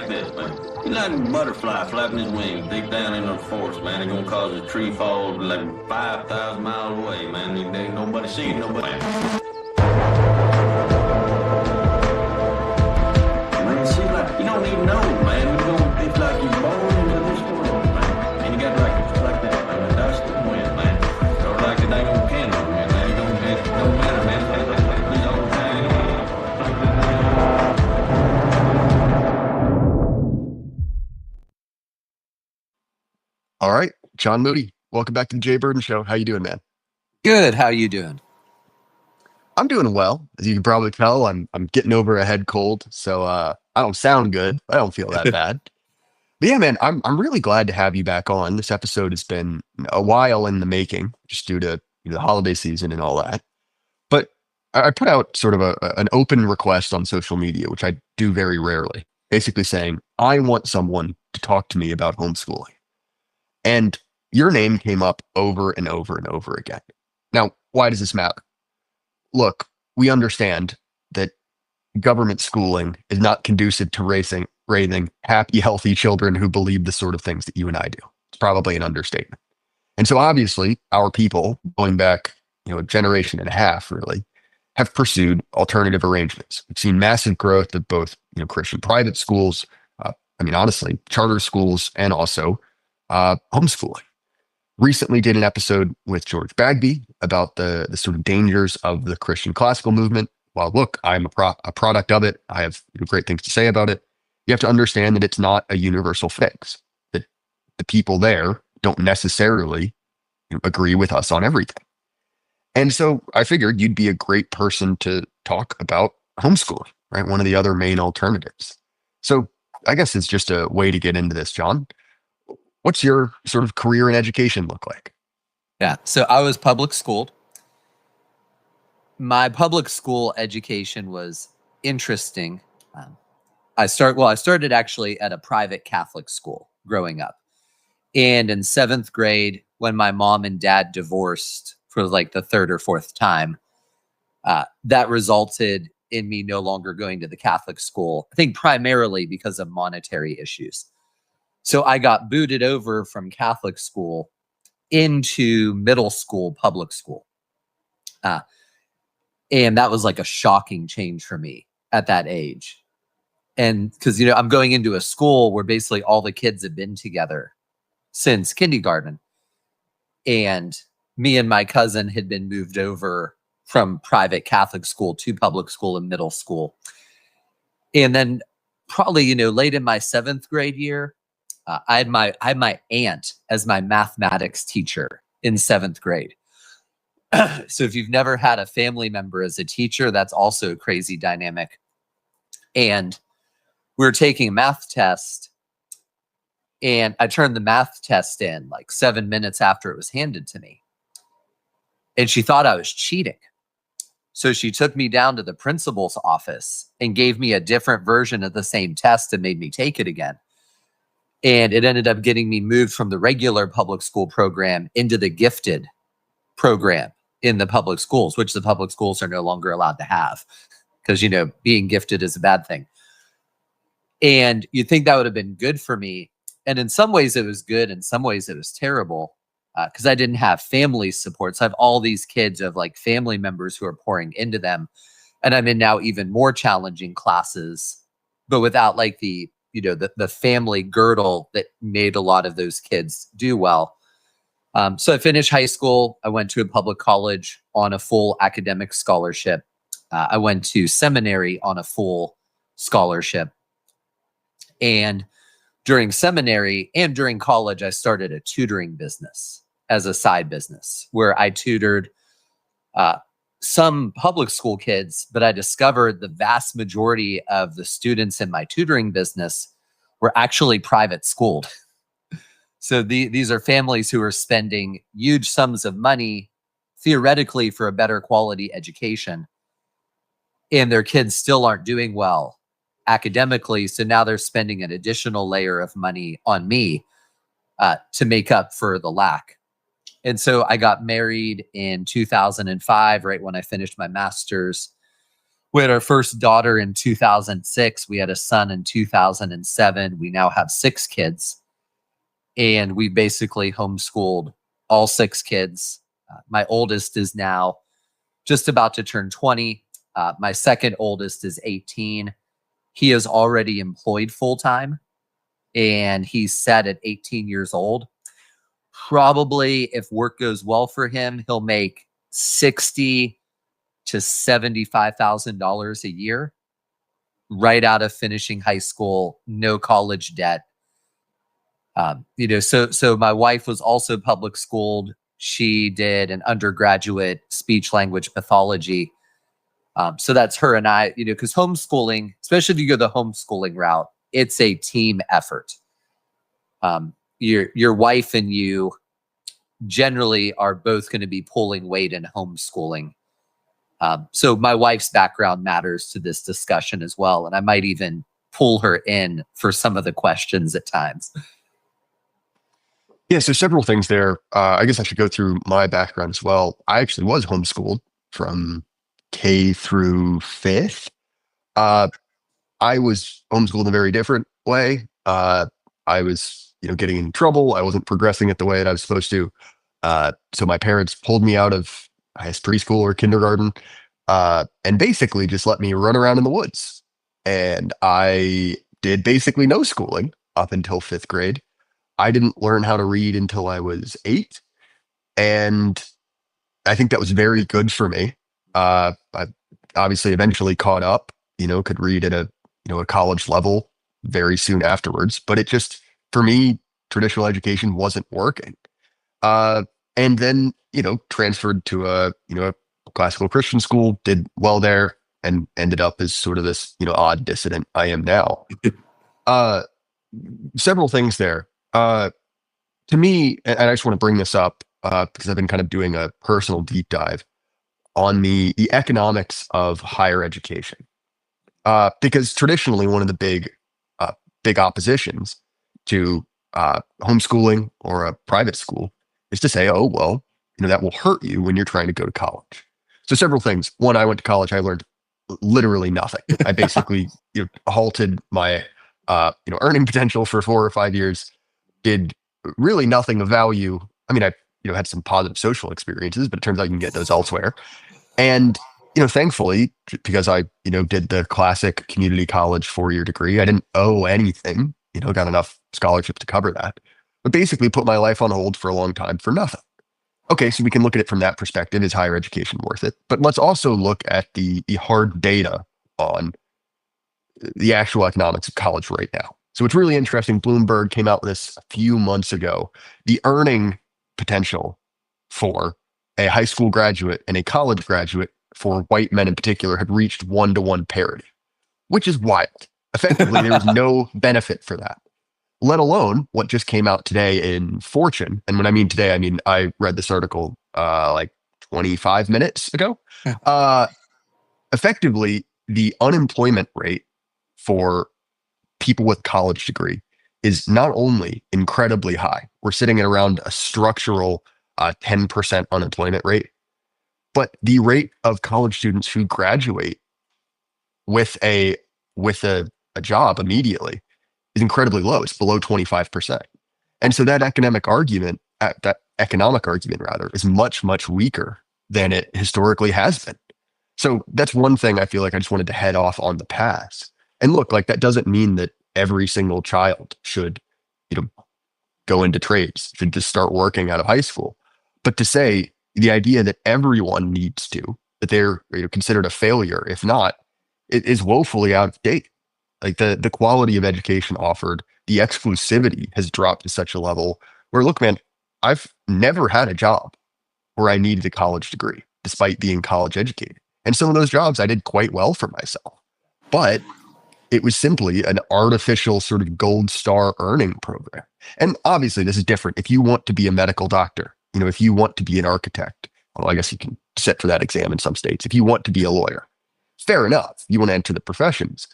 like this, man. He's like a butterfly flapping his wings deep down in the forest, man. It's gonna cause a tree fall like 5,000 miles away, man. Ain't nobody sees nobody. Man, it seems like you don't even know, man. It's like you're born into this world, man. And you got like that, man. The dust and wind, man. Or like the dang old candle, man. It don't matter, man. These old times. All right, John Moody, welcome back to the Jay Burden Show. How you doing, man? Good. How you doing? I'm doing well. As you can probably tell, I'm getting over a head cold, so I don't sound good. I don't feel that bad. But yeah, man, I'm really glad to have you back on. This episode has been a while in the making, just due to the holiday season and all that. But I put out sort of an open request on social media, which I do very rarely, basically saying I want someone to talk to me about homeschooling. And your name came up over and over and over again. Now, why does this matter? Look, we understand that government schooling is not conducive to raising happy, healthy children who believe the sort of things that you and I do. It's probably an understatement. And so obviously, our people, going back, a generation and a half, really, have pursued alternative arrangements. We've seen massive growth of both, Christian private schools, honestly, charter schools, and also homeschooling. Recently did an episode with George Bagby about the sort of dangers of the Christian classical movement. While look, I'm a product of it. I have great things to say about it. You have to understand that it's not a universal fix, that the people there don't necessarily agree with us on everything. And so I figured you'd be a great person to talk about homeschooling, right? One of the other main alternatives. So I guess it's just a way to get into this, John. What's your sort of career in education look like? Yeah. So I was public schooled. My public school education was interesting. I started actually at a private Catholic school growing up. And in 7th grade, when my mom and dad divorced for like the third or fourth time, that resulted in me no longer going to the Catholic school, I think primarily because of monetary issues. So I got booted over from Catholic school into middle school public school. And that was like a shocking change for me at that age. And because, I'm going into a school where basically all the kids have been together since kindergarten. And me and my cousin had been moved over from private Catholic school to public school in middle school. And then probably, late in my 7th grade year, I had my aunt as my mathematics teacher in 7th grade. So if you've never had a family member as a teacher, that's also a crazy dynamic. And we were taking a math test, and I turned the math test in like 7 minutes after it was handed to me. And she thought I was cheating. So she took me down to the principal's office and gave me a different version of the same test and made me take it again. And it ended up getting me moved from the regular public school program into the gifted program in the public schools, which the public schools are no longer allowed to have because, being gifted is a bad thing. And you'd think that would have been good for me. And in some ways it was good. In some ways it was terrible because I didn't have family support. So I have all these kids of like family members who are pouring into them. And I'm in now even more challenging classes, but without like the family girdle that made a lot of those kids do well. So I finished high school. I went to a public college on a full academic scholarship. I went to seminary on a full scholarship. And during seminary and during college, I started a tutoring business as a side business where I tutored some public school kids, but I discovered the vast majority of the students in my tutoring business were actually private schooled. So these are families who are spending huge sums of money theoretically for a better quality education, and their kids still aren't doing well academically. So now they're spending an additional layer of money on me to make up for the lack. And so I got married in 2005, right when I finished my master's. We had our first daughter in 2006. We had a son in 2007. We now have 6 kids. And we basically homeschooled all 6 kids. My oldest is now just about to turn 20. My second oldest is 18. He is already employed full-time. And he's set at 18 years old. Probably, if work goes well for him, he'll make $60,000 to $75,000 a year right out of finishing high school, no college debt. So my wife was also public schooled. She did an undergraduate speech language pathology. So that's her and I, because homeschooling, especially if you go the homeschooling route, it's a team effort. Your wife and you generally are both going to be pulling weight in homeschooling. So my wife's background matters to this discussion as well. And I might even pull her in for some of the questions at times. Yeah, so several things there. I guess I should go through my background as well. I actually was homeschooled from K through 5th. I was homeschooled in a very different way. I was, getting in trouble. I wasn't progressing it the way that I was supposed to. So my parents pulled me out of, I guess, preschool or kindergarten, and basically just let me run around in the woods. And I did basically no schooling up until 5th grade. I didn't learn how to read until I was 8. And I think that was very good for me. I obviously eventually caught up, could read at a college level very soon afterwards. But it just, for me, traditional education wasn't working. And then, transferred to a classical Christian school, did well there, and ended up as sort of this, odd dissident I am now. Several things there. To me, and I just want to bring this up because I've been kind of doing a personal deep dive on the economics of higher education. Because traditionally, one of the big oppositions to homeschooling or a private school is to say, oh, well, that will hurt you when you're trying to go to college. So several things. One, I went to college, I learned literally nothing. I basically halted my earning potential for 4 or 5 years, did really nothing of value. I mean, I had some positive social experiences, but it turns out you can get those elsewhere. And thankfully, because I did the classic community college 4-year degree, I didn't owe anything. Got enough scholarship to cover that, but basically put my life on hold for a long time for nothing. Okay, so we can look at it from that perspective. Is higher education worth it? But let's also look at the hard data on the actual economics of college right now. So it's really interesting. Bloomberg came out with this a few months ago. The earning potential for a high school graduate and a college graduate, for white men in particular, had reached 1-to-1 parity, which is wild. Effectively, there was no benefit for that, let alone what just came out today in Fortune. And when I mean today, I mean I read this article like 25 minutes ago. Effectively, the unemployment rate for people with college degree is not only incredibly high, we're sitting at around a structural 10% unemployment rate, but the rate of college students who graduate with a job immediately is incredibly low. It's below 25%. And so that economic argument rather, is much, much weaker than it historically has been. So that's one thing I feel like I just wanted to head off on the pass. And look, like that doesn't mean that every single child should, go into trades, should just start working out of high school. But to say the idea that everyone needs to, that they're considered a failure, if not, it is woefully out of date. Like the quality of education offered, the exclusivity has dropped to such a level where, look, man, I've never had a job where I needed a college degree, despite being college educated. And some of those jobs I did quite well for myself. But it was simply an artificial sort of gold star earning program. And obviously, this is different. If you want to be a medical doctor, if you want to be an architect, well, I guess you can sit for that exam in some states. If you want to be a lawyer, fair enough. You want to enter the professions.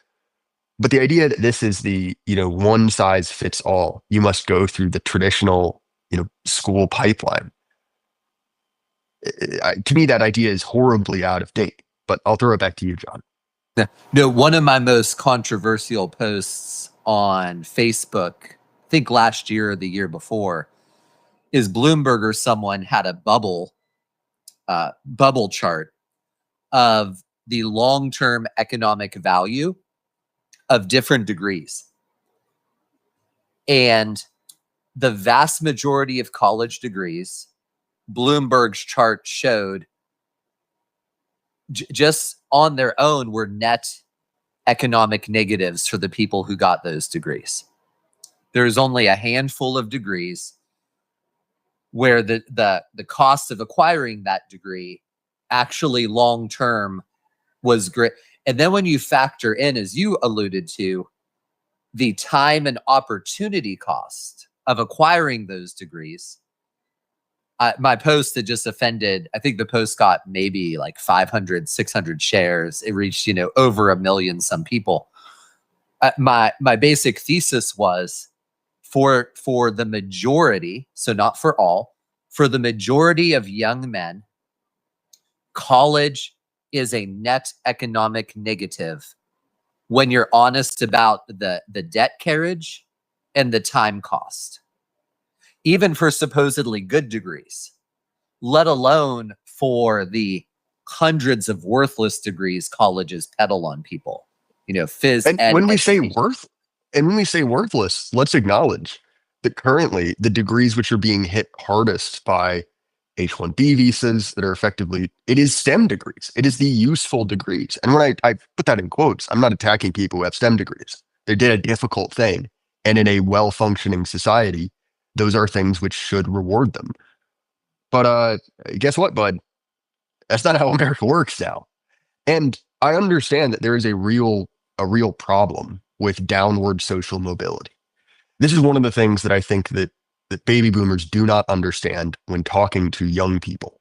But the idea that this is the, one size fits all, you must go through the traditional, school pipeline. To me, that idea is horribly out of date. But I'll throw it back to you, John. No, one of my most controversial posts on Facebook, I think last year or the year before, is Bloomberg or someone had a bubble chart of the long-term economic value of different degrees. And the vast majority of college degrees, Bloomberg's chart showed just on their own were net economic negatives for the people who got those degrees. There's only a handful of degrees where the cost of acquiring that degree actually long-term was great. And then when you factor in, as you alluded to, the time and opportunity cost of acquiring those degrees, my post had just offended, I think the post got maybe like 500, 600 shares. It reached, over 1 million some people. My basic thesis was for the majority, so not for all, for the majority of young men, college is a net economic negative when you're honest about the debt carriage and the time cost, even for supposedly good degrees, let alone for the hundreds of worthless degrees colleges peddle on people, phys And ed when we education. say worthless, let's acknowledge that currently the degrees which are being hit hardest by H-1B visas that are effectively, it is STEM degrees. It is the useful degrees. And when I put that in quotes, I'm not attacking people who have STEM degrees. They did a difficult thing. And in a well-functioning society, those are things which should reward them. But guess what, bud? That's not how America works now. And I understand that there is a real problem with downward social mobility. This is one of the things that I think that baby boomers do not understand when talking to young people.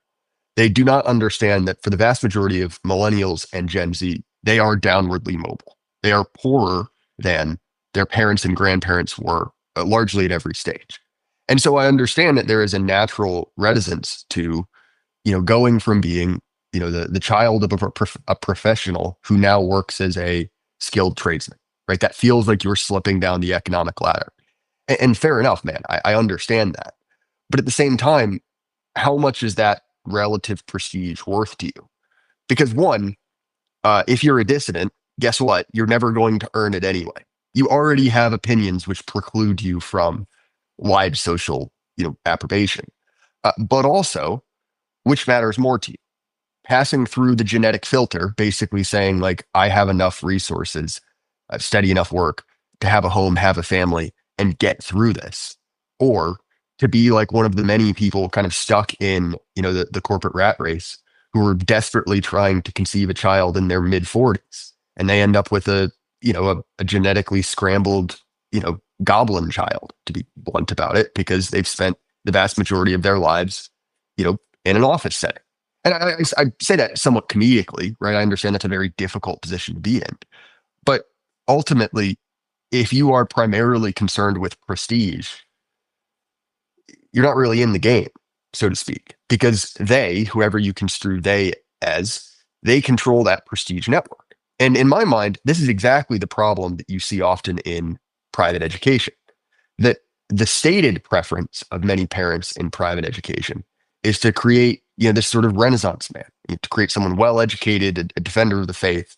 They do not understand that for the vast majority of millennials and Gen Z, they are downwardly mobile. They are poorer than their parents and grandparents were, largely at every stage. And so I understand that there is a natural reticence to, going from being, the child of a professional who now works as a skilled tradesman, right? That feels like you're slipping down the economic ladder. And fair enough, man. I understand that. But at the same time, how much is that relative prestige worth to you? Because one, if you're a dissident, guess what? You're never going to earn it anyway. You already have opinions which preclude you from wide social, approbation. But also, which matters more to you? Passing through the genetic filter, basically saying like, I have enough resources, I've steady enough work to have a home, have a family, and get through this, or to be like one of the many people kind of stuck in, the corporate rat race who are desperately trying to conceive a child in their mid 40s, and they end up with a genetically scrambled, goblin child, to be blunt about it, because they've spent the vast majority of their lives, in an office setting. And I say that somewhat comedically, right? I understand that's a very difficult position to be in, but ultimately, if you are primarily concerned with prestige, you're not really in the game, so to speak, because whoever you construe they as, they control that prestige network. And in my mind, this is exactly the problem that you see often in private education, that the stated preference of many parents in private education is to create, this sort of Renaissance man, to create someone well-educated, a defender of the faith,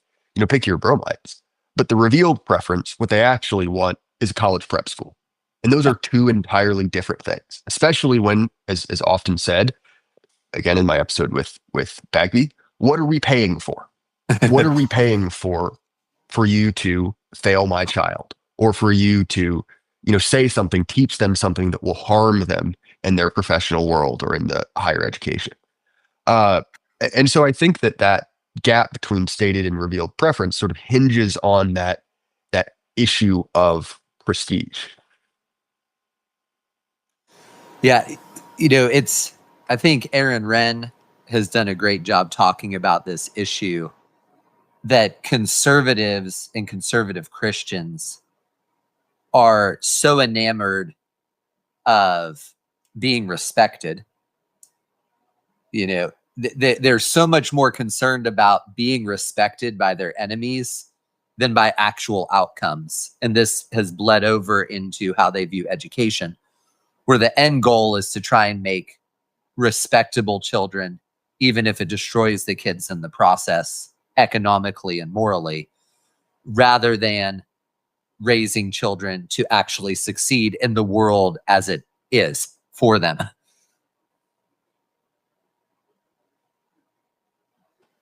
pick your bromides. But the revealed preference, what they actually want, is a college prep school. And those are two entirely different things, especially when, as often said, again, in my episode with Bagby, what are we paying for? What are we paying for you to fail my child, or for you to, say something, teach them something that will harm them in their professional world or in the higher education? And so I think that gap between stated and revealed preference sort of hinges on that issue of prestige. Yeah, I think Aaron Wren has done a great job talking about this issue, that conservatives and conservative Christians are so enamored of being respected, they're so much more concerned about being respected by their enemies than by actual outcomes. And this has bled over into how they view education, where the end goal is to try and make respectable children, even if it destroys the kids in the process economically and morally, rather than raising children to actually succeed in the world as it is for them.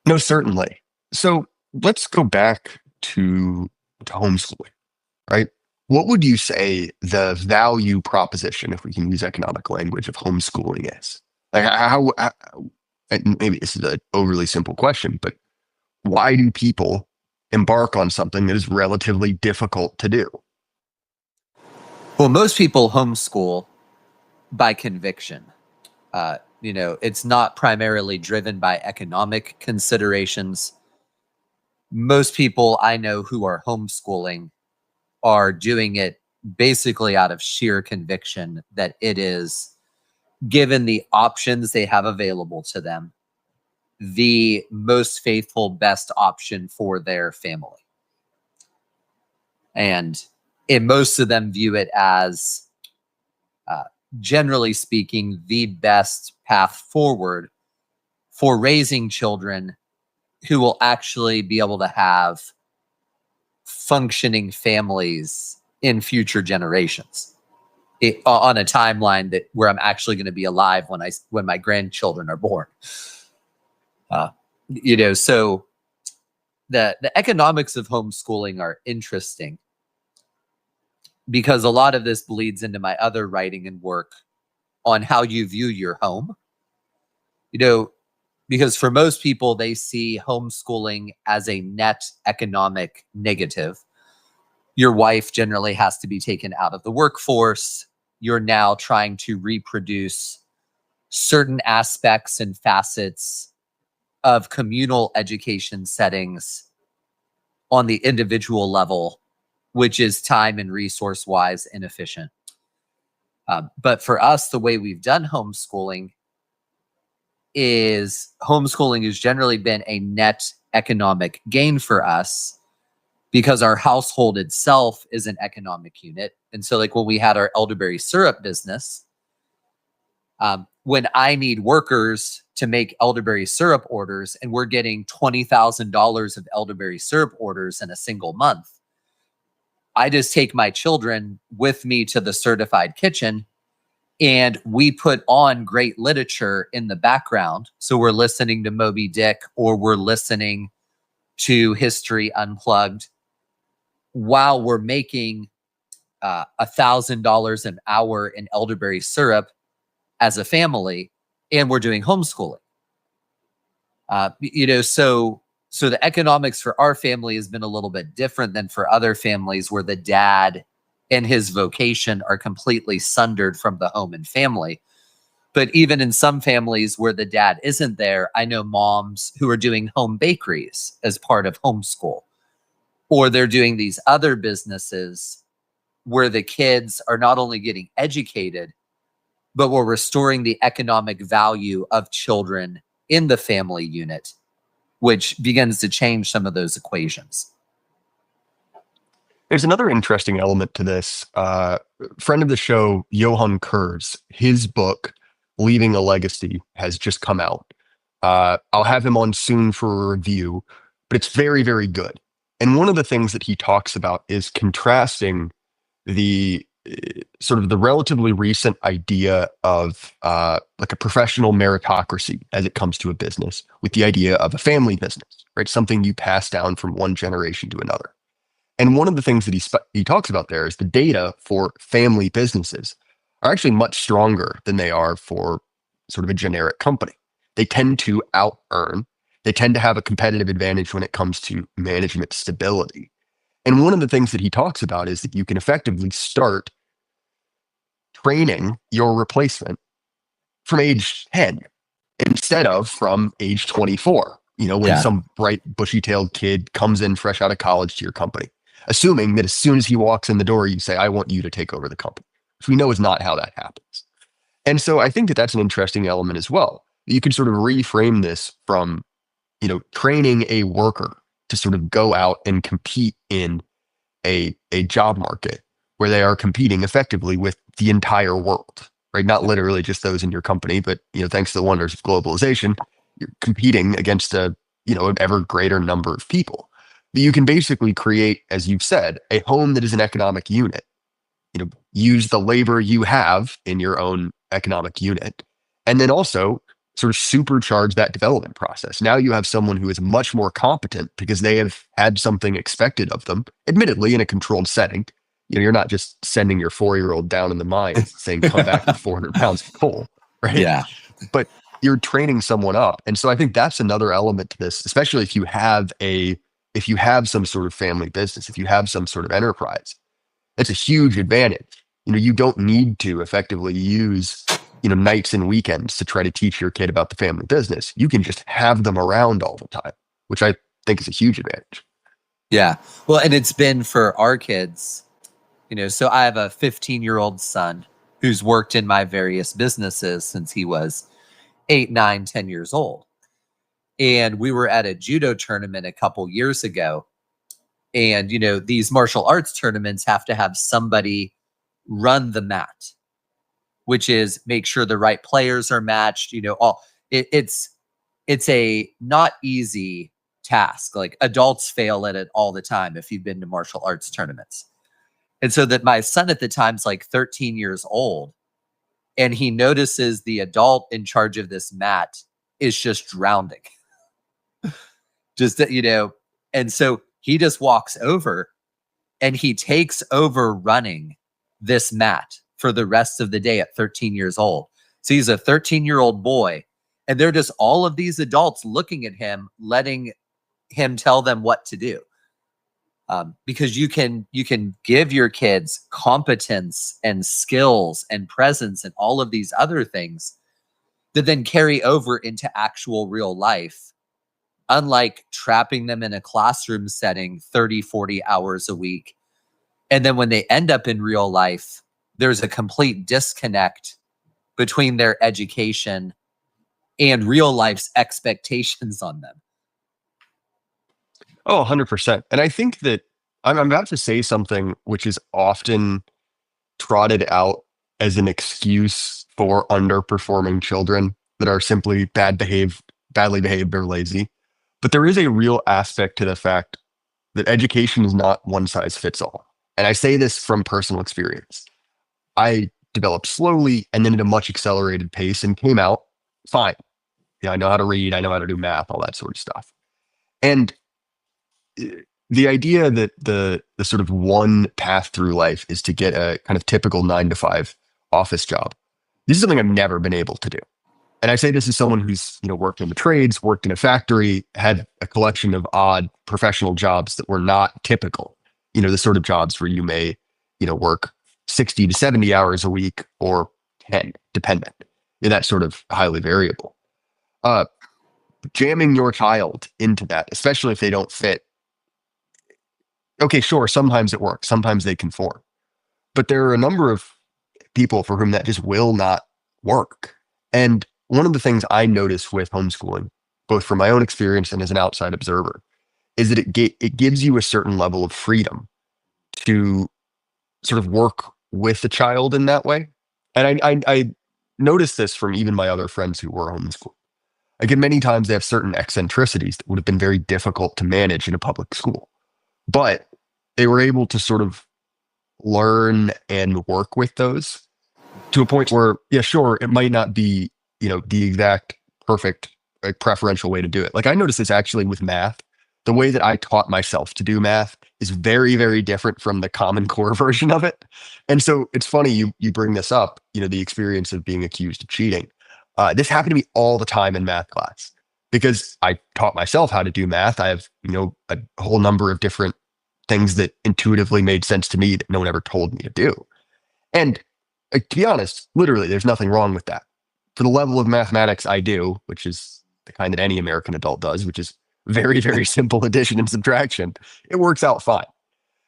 No, certainly. So let's go back to homeschooling, right? What would you say the value proposition, if we can use economic language, of homeschooling is? Like how and maybe this is an overly simple question, but why do people embark on something that is relatively difficult to do? Well, most people homeschool by conviction. It's not primarily driven by economic considerations. Most people I know who are homeschooling are doing it basically out of sheer conviction that it is, given the options they have available to them, the most faithful, best option for their family. And most of them view it as, generally speaking, the best path forward for raising children who will actually be able to have functioning families in future generations, on a timeline where I'm actually going to be alive when my grandchildren are born. So the economics of homeschooling are interesting because a lot of this bleeds into my other writing and work on how you view your home. Because for most people, they see homeschooling as a net economic negative. Your wife generally has to be taken out of the workforce. You're now trying to reproduce certain aspects and facets of communal education settings on the individual level, which is time and resource wise inefficient. But for us, the way we've done homeschooling has generally been a net economic gain for us because our household itself is an economic unit. And so like when we had our elderberry syrup business, when I need workers to make elderberry syrup orders and we're getting $20,000 of elderberry syrup orders in a single month, I just take my children with me to the certified kitchen and we put on great literature in the background. So we're listening to Moby Dick or we're listening to History Unplugged while we're making $1,000 an hour in elderberry syrup as a family, and we're doing homeschooling. So the economics for our family has been a little bit different than for other families where the dad and his vocation are completely sundered from the home and family. But even in some families where the dad isn't there, I know moms who are doing home bakeries as part of homeschool, or they're doing these other businesses where the kids are not only getting educated, but we're restoring the economic value of children in the family unit, which begins to change some of those equations. There's another interesting element to this. Friend of the show, Johan Kurz, his book, Leaving a Legacy, has just come out. I'll have him on soon for a review, but it's very, very good. And one of the things that he talks about is contrasting the sort of the relatively recent idea of like a professional meritocracy as it comes to a business with the idea of a family business, right? Something you pass down from one generation to another. And one of the things that he talks about there is the data for family businesses are actually much stronger than they are for sort of a generic company. They tend to out-earn. They tend to have a competitive advantage when it comes to management stability. And one of the things that he talks about is that you can effectively start training your replacement from age 10 instead of from age 24, when some bright bushy-tailed kid comes in fresh out of college to your company, assuming that as soon as he walks in the door, you say, I want you to take over the company, which we know is not how that happens. And so I think that that's an interesting element as well. You can sort of reframe this from, training a worker to sort of go out and compete in a job market where they are competing effectively with the entire world, right? Not literally just those in your company, but, thanks to the wonders of globalization, you're competing against an ever greater number of people. But you can basically create, as you've said, a home that is an economic unit. Use the labor you have in your own economic unit, and then also sort of supercharge that development process. Now you have someone who is much more competent because they have had something expected of them, admittedly in a controlled setting. You're not just sending your 4-year-old down in the mines saying, come back with 400 pounds of coal, right? Yeah. But you're training someone up. And so I think that's another element to this, especially if you have some sort of family business, if you have some sort of enterprise. It's a huge advantage. You don't need to effectively use, nights and weekends to try to teach your kid about the family business. You can just have them around all the time, which I think is a huge advantage. Yeah. Well, and it's been for our kids, so I have a 15-year-old son who's worked in my various businesses since he was 8, 9, 10 years old. And we were at a judo tournament a couple years ago. And, these martial arts tournaments have to have somebody run the mat, which is make sure the right players are matched. It's a not easy task. Like, adults fail at it all the time if you've been to martial arts tournaments. And so that my son at the time's like 13 years old, and he notices the adult in charge of this mat is just drowning. And so he just walks over and he takes over running this mat for the rest of the day at 13 years old. So he's a 13-year-old boy, and they're just all of these adults looking at him, letting him tell them what to do. Because you can give your kids competence and skills and presence and all of these other things that then carry over into actual real life, unlike trapping them in a classroom setting 30, 40 hours a week. And then when they end up in real life, there's a complete disconnect between their education and real life's expectations on them. Oh, 100%. And I think that I'm about to say something which is often trotted out as an excuse for underperforming children that are simply badly behaved, or lazy. But there is a real aspect to the fact that education is not one size fits all. And I say this from personal experience. I developed slowly and then at a much accelerated pace and came out fine. I know how to read, I know how to do math, all that sort of stuff. And the idea that the sort of one path through life is to get a kind of typical 9-to-5 office job. This is something I've never been able to do. And I say this as someone who's, worked in the trades, worked in a factory, had a collection of odd professional jobs that were not typical, the sort of jobs where you may, work 60 to 70 hours a week or 10, dependent. That's sort of highly variable. Jamming your child into that, especially if they don't fit. Okay, sure, sometimes it works. Sometimes they conform. But there are a number of people for whom that just will not work. And one of the things I notice with homeschooling, both from my own experience and as an outside observer, is that it gives you a certain level of freedom to sort of work with the child in that way. And I noticed this from even my other friends who were homeschooled. Again, many times they have certain eccentricities that would have been very difficult to manage in a public school. But they were able to sort of learn and work with those to a point where, yeah, sure, it might not be, the exact perfect preferential way to do it. Like, I noticed this actually with math. The way that I taught myself to do math is very, very different from the Common Core version of it. And so it's funny you bring this up, the experience of being accused of cheating. This happened to me all the time in math class because I taught myself how to do math. I have, a whole number of different things that intuitively made sense to me that no one ever told me to do. And to be honest, literally, there's nothing wrong with that. For the level of mathematics I do, which is the kind that any American adult does, which is very, very simple addition and subtraction, it works out fine.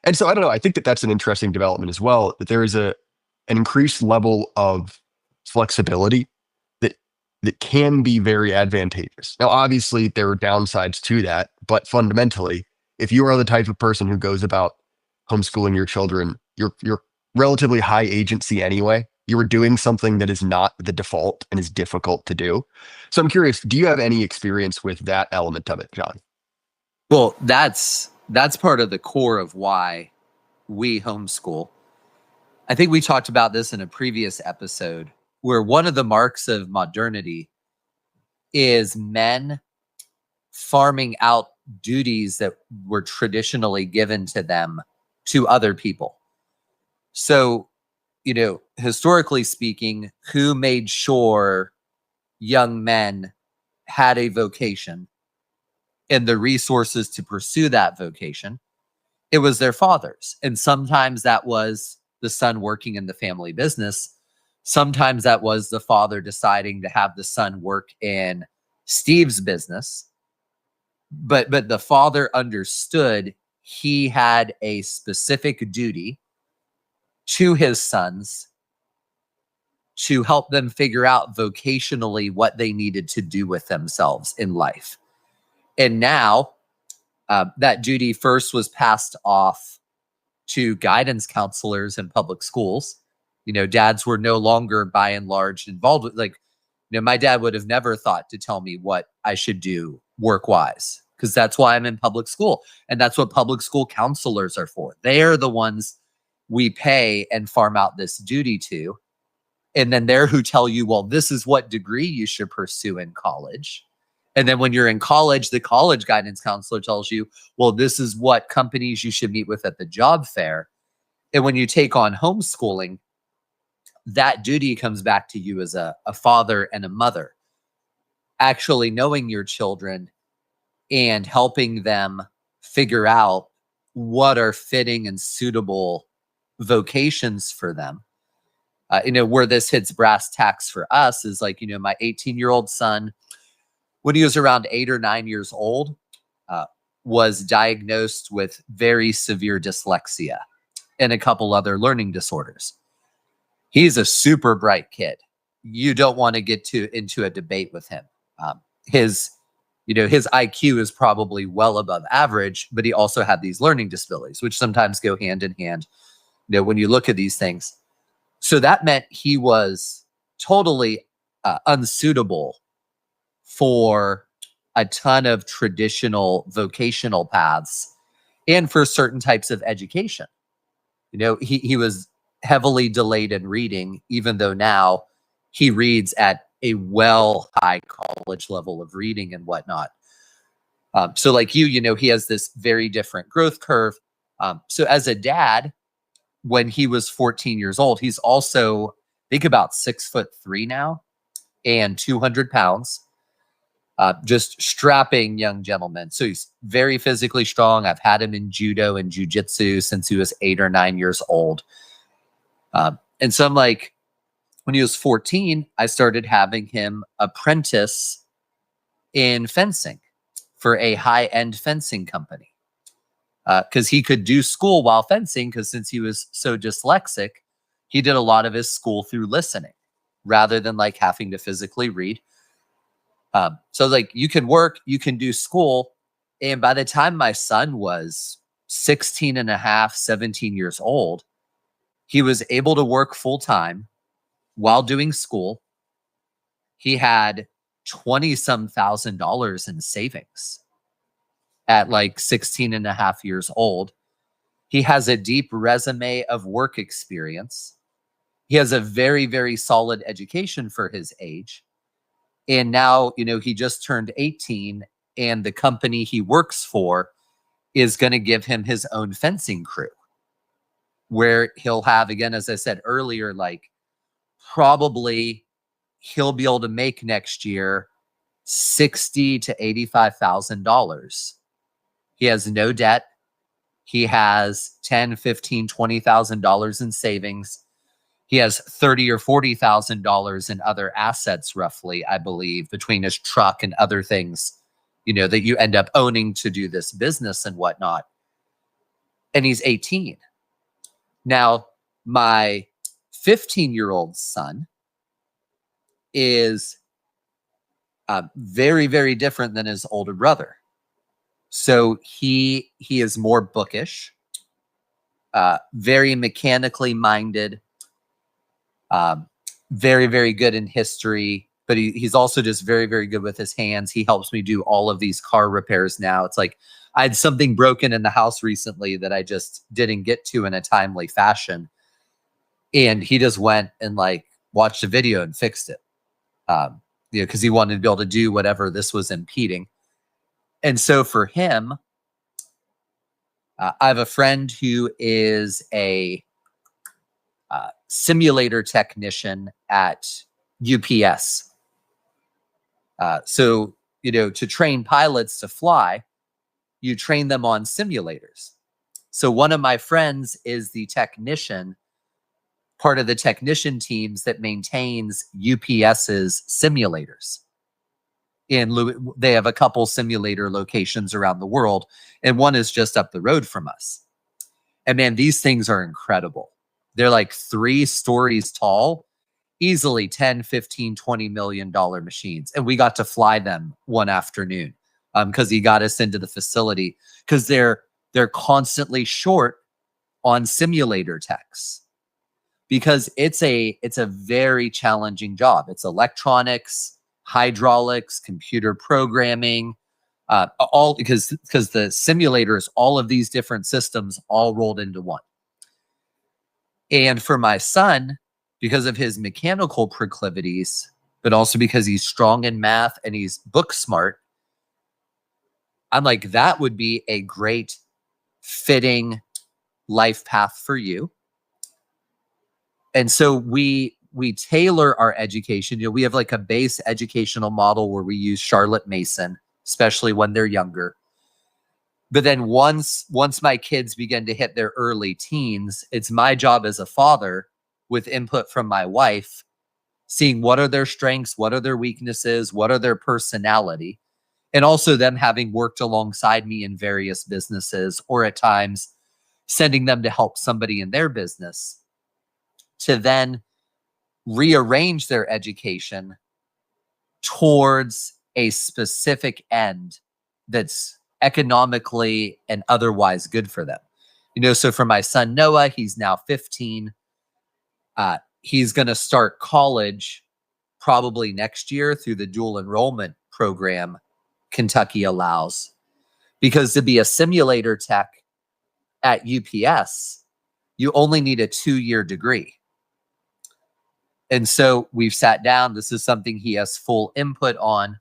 And so I don't know, I think that that's an interesting development as well, that there is an increased level of flexibility that that can be very advantageous. Now, obviously, there are downsides to that, but fundamentally, if you are the type of person who goes about homeschooling your children, you're relatively high agency anyway. You are doing something that is not the default and is difficult to do. So I'm curious, do you have any experience with that element of it, John? Well, that's part of the core of why we homeschool. I think we talked about this in a previous episode, where one of the marks of modernity is men farming out duties that were traditionally given to them to other people. So, historically speaking, who made sure young men had a vocation and the resources to pursue that vocation? It was their fathers. And sometimes that was the son working in the family business. Sometimes that was the father deciding to have the son work in Steve's business. But the father understood he had a specific duty to his sons to help them figure out vocationally what they needed to do with themselves in life. And now that duty first was passed off to guidance counselors in public schools. Dads were no longer by and large involved with, my dad would have never thought to tell me what I should do work-wise, because that's why I'm in public school. And that's what public school counselors are for. They are the ones we pay and farm out this duty to. And then they're who tell you, well, this is what degree you should pursue in college. And then when you're in college, the college guidance counselor tells you, well, this is what companies you should meet with at the job fair. And when you take on homeschooling, that duty comes back to you as a father and a mother, actually knowing your children and helping them figure out what are fitting and suitable vocations for them. Where this hits brass tacks for us is my 18-year-old son, when he was around 8 or 9 years old, was diagnosed with very severe dyslexia and a couple other learning disorders. He's a super bright kid. You don't want to get into a debate with him. His IQ is probably well above average, but he also had these learning disabilities, which sometimes go hand in hand, when you look at these things. So that meant he was totally unsuitable for a ton of traditional vocational paths and for certain types of education. He was heavily delayed in reading, even though now he reads at a high college level of reading and whatnot. So he has this very different growth curve. So as a dad, when he was 14 years old, he's also, I think, about 6'3" now and 200 pounds. Just strapping young gentleman. So he's very physically strong. I've had him in judo and jujitsu since he was 8 or 9 years old. And so I'm when he was 14, I started having him apprentice in fencing for a high-end fencing company. Because he could do school while fencing, because since he was so dyslexic, he did a lot of his school through listening rather than having to physically read. So you can work, you can do school. And by the time my son was 16 and a half, 17 years old, he was able to work full time while doing school. He had 20-some thousand dollars in savings at 16 and a half years old. He has a deep resume of work experience. He has a very, very solid education for his age. And now, he just turned 18, and the company he works for is going to give him his own fencing crew, where he'll have, again, as I said earlier, probably he'll be able to make next year $60,000 to $85,000. He has no debt. He has $10,000, $15,000, $20,000 in savings. He has $30,000 or $40,000 in other assets, roughly, I believe, between his truck and other things, that you end up owning to do this business and whatnot. And he's 18. Now, my 15-year-old son is Very, very different than his older brother. So he is more bookish, very mechanically minded, very, very good in history, but he's also just very, very good with his hands. He helps me do all of these car repairs now. It's like I had something broken in the house recently that I just didn't get to in a timely fashion. And he just went and like watched a video and fixed it. Because he wanted to be able to do whatever this was impeding. And so for him, I have a friend who is a simulator technician at UPS. So, to train pilots to fly, you train them on simulators. So one of my friends is the technician, part of the technician teams that maintains UPS's simulators. They have a couple simulator locations around the world, and one is just up the road from us. And man, these things are incredible. They're like 3 stories tall, easily 10, 15, $20 million machines. And we got to fly them one afternoon because he got us into the facility because they're constantly short on simulator techs because it's a very challenging job. It's electronics, hydraulics, computer programming, all because the simulator is all of these different systems all rolled into one. And for my son, because of his mechanical proclivities, but also because he's strong in math and he's book smart, I'm like, that would be a great fitting life path for you. And so we tailor our education. We have like a base educational model where we use Charlotte Mason, especially when they're younger. But then once my kids begin to hit their early teens, it's my job as a father, with input from my wife, seeing what are their strengths, what are their weaknesses, what are their personality, and also them having worked alongside me in various businesses, or at times sending them to help somebody in their business, to then rearrange their education towards a specific end that's economically and otherwise good for them. So for my son Noah, he's now 15. He's going to start college probably next year through the dual enrollment program Kentucky allows, because to be a simulator tech at UPS, you only need a 2-year degree. And so we've sat down. This is something he has full input on.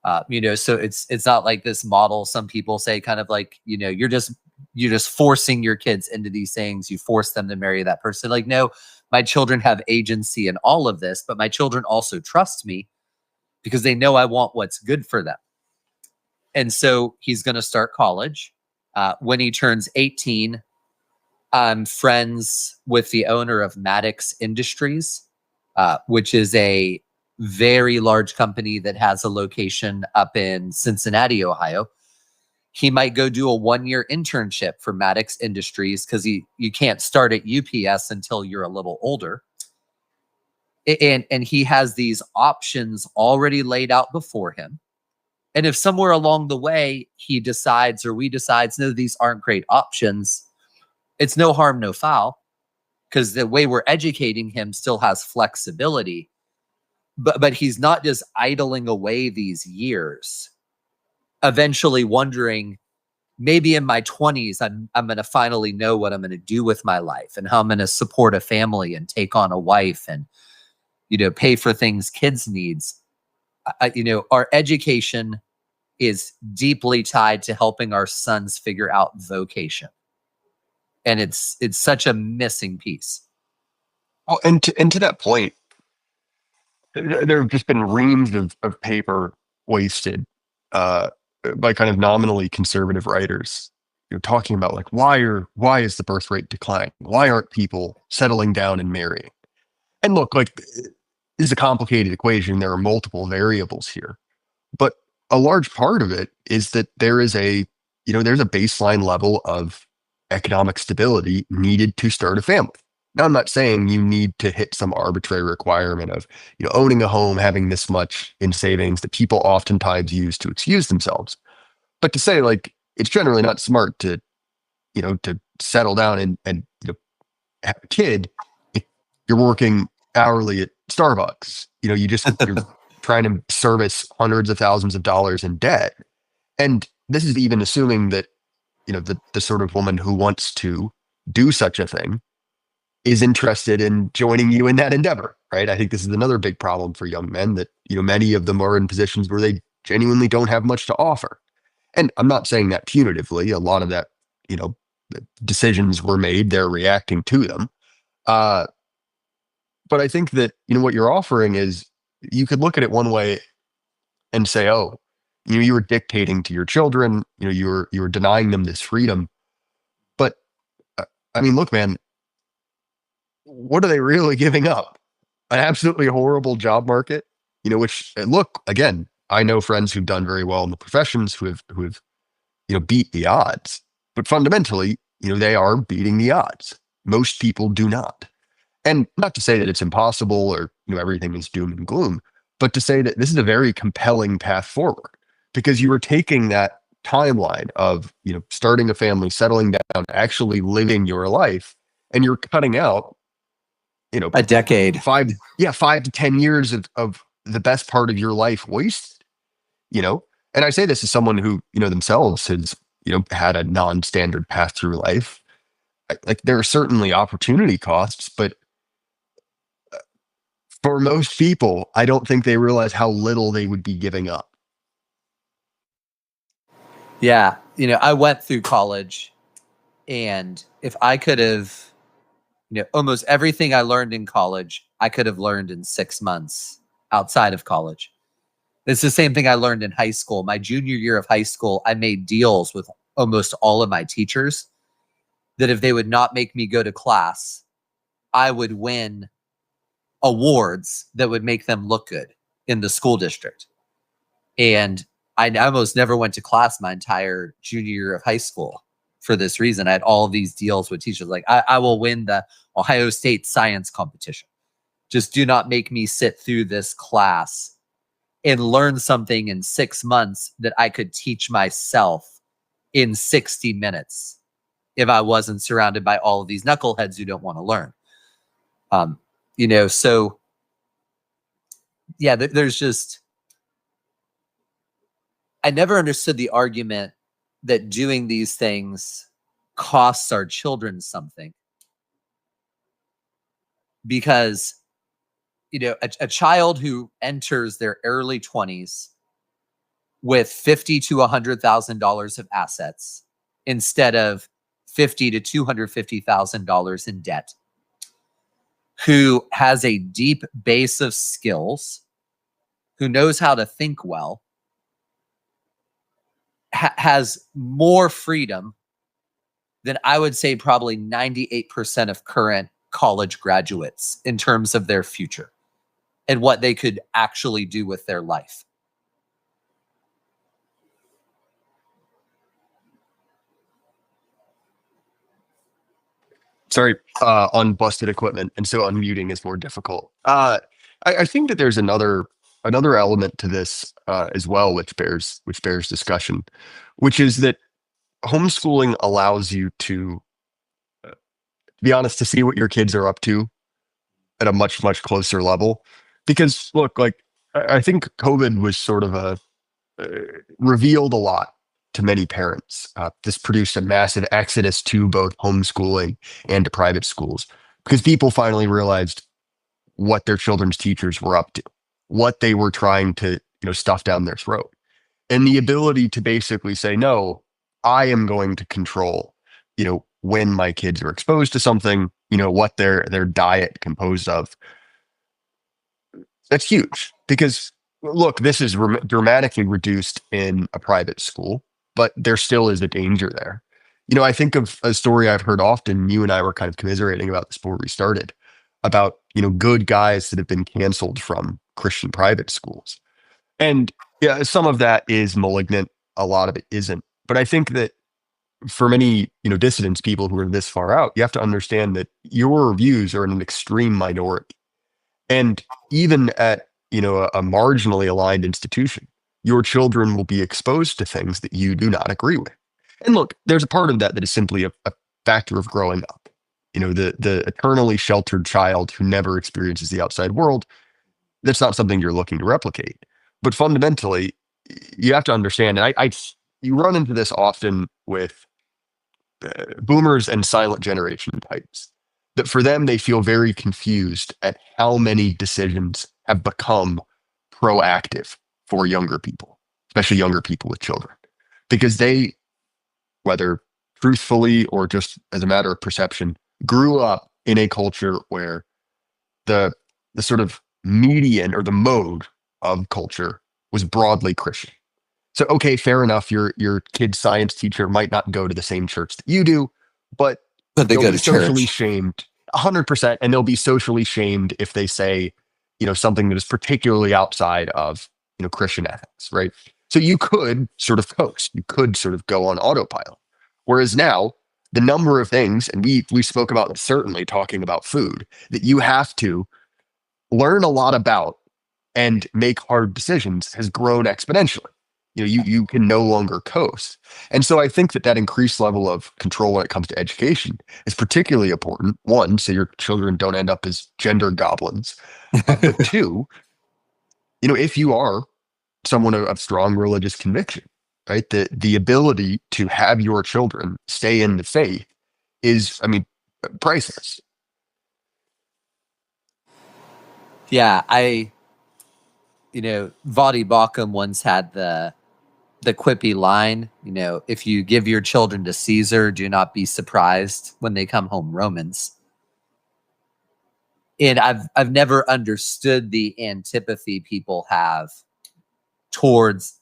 So it's not like this model. Some people say kind of like, you're just forcing your kids into these things. You force them to marry that person. Like, no, my children have agency in all of this, but my children also trust me because they know I want what's good for them. And so he's going to start college. When he turns 18, I'm friends with the owner of Maddox Industries, which is a very large company that has a location up in Cincinnati, Ohio. He might go do a 1-year internship for Maddox Industries because you can't start at UPS until you're a little older. And he has these options already laid out before him. And if somewhere along the way he decides, or we decides, no, these aren't great options, it's no harm, no foul, because the way we're educating him still has flexibility. But he's not just idling away these years, eventually wondering, maybe in my 20s, I'm going to finally know what I'm going to do with my life and how I'm going to support a family and take on a wife and, pay for things kids needs. Our education is deeply tied to helping our sons figure out vocation. And it's such a missing piece. Oh, and to that point, there have just been reams of paper wasted by kind of nominally conservative writers, talking about like why is the birth rate declining? Why aren't people settling down and marrying? And look, like, this is a complicated equation. There are multiple variables here, but a large part of it is that there's a baseline level of economic stability needed to start a family. Now, I'm not saying you need to hit some arbitrary requirement of, owning a home, having this much in savings that people oftentimes use to excuse themselves. But to say like it's generally not smart to settle down and have a kid if you're working hourly at Starbucks. You're trying to service hundreds of thousands of dollars in debt. And this is even assuming that, the sort of woman who wants to do such a thing is interested in joining you in that endeavor, right? I think this is another big problem for young men that, many of them are in positions where they genuinely don't have much to offer. And I'm not saying that punitively. A lot of that, decisions were made, they're reacting to them. Uh, but I think that, what you're offering is you could look at it one way and say, oh, you were dictating to your children, you were denying them this freedom. But I mean, look, man, what are they really giving up? An absolutely horrible job market, which look, again, I know friends who've done very well in the professions who have beat the odds, but fundamentally, they are beating the odds. Most people do not. And not to say that it's impossible or, everything is doom and gloom, but to say that this is a very compelling path forward because you are taking that timeline of, starting a family, settling down, actually living your life, and you're cutting out, a decade. 5 to 10 years of the best part of your life wasted, and I say this as someone who, themselves has, had a non-standard path through life. Like there are certainly opportunity costs, but for most people, I don't think they realize how little they would be giving up. Yeah. I went through college, and if I could have, almost everything I learned in college, I could have learned in 6 months outside of college. It's the same thing I learned in high school. My junior year of high school, I made deals with almost all of my teachers that if they would not make me go to class, I would win awards that would make them look good in the school district. And I almost never went to class my entire junior year of high school for this reason. I had all of these deals with teachers. Like, I will win the Ohio State science competition. Just do not make me sit through this class and learn something in 6 months that I could teach myself in 60 minutes if I wasn't surrounded by all of these knuckleheads who don't want to learn. So yeah, there's just, I never understood the argument that doing these things costs our children something. Because, a child who enters their early 20s with $50,000 to $100,000 of assets instead of $50,000 to $250,000 in debt, who has a deep base of skills, who knows how to think well, has more freedom than I would say probably 98% of current college graduates in terms of their future and what they could actually do with their life. Sorry, on busted equipment, and so unmuting is more difficult. I think that there's another element to this as well, which bears discussion, which is that homeschooling allows you to be honest, to see what your kids are up to at a much closer level. Because look, like I think COVID was sort of revealed a lot to many parents. This produced a massive exodus to both homeschooling and to private schools because people finally realized what their children's teachers were up to, what they were trying to stuff down their throat, and the ability to basically say, no, I am going to control when my kids are exposed to something, what their diet composed of. That's huge because look, this is dramatically reduced in a private school, but there still is a danger there. I think of a story I've heard often. You and I were kind of commiserating about this before we started about, good guys that have been canceled from Christian private schools. And yeah, some of that is malignant. A lot of it isn't. But I think that for many, dissidents, people who are this far out, you have to understand that your views are in an extreme minority. And even at, a marginally aligned institution, your children will be exposed to things that you do not agree with. And look, there's a part of that is simply a factor of growing up. The eternally sheltered child who never experiences the outside world, that's not something you're looking to replicate. But fundamentally, you have to understand, and you run into this often with boomers and silent generation types, that for them, they feel very confused at how many decisions have become proactive for younger people, especially younger people with children, because they, whether truthfully or just as a matter of perception, grew up in a culture where the sort of median or the mode of culture was broadly Christian. So, okay, fair enough. Your kid's science teacher might not go to the same church that you do, but But they they'll go be to socially church. shamed 100%, and they'll be socially shamed if they say, something that is particularly outside of, Christian ethics, right? So you could sort of coast, you could sort of go on autopilot. Whereas now, the number of things, and we spoke about this, certainly talking about food, that you have to learn a lot about and make hard decisions has grown exponentially. You can no longer coast. And so I think that increased level of control when it comes to education is particularly important. One, so your children don't end up as gender goblins. But two, if you are someone of strong religious conviction, right, the ability to have your children stay in the faith is, priceless. Yeah, Vadi Bakum once had the quippy line, if you give your children to Caesar, do not be surprised when they come home Romans. And I've never understood the antipathy people have towards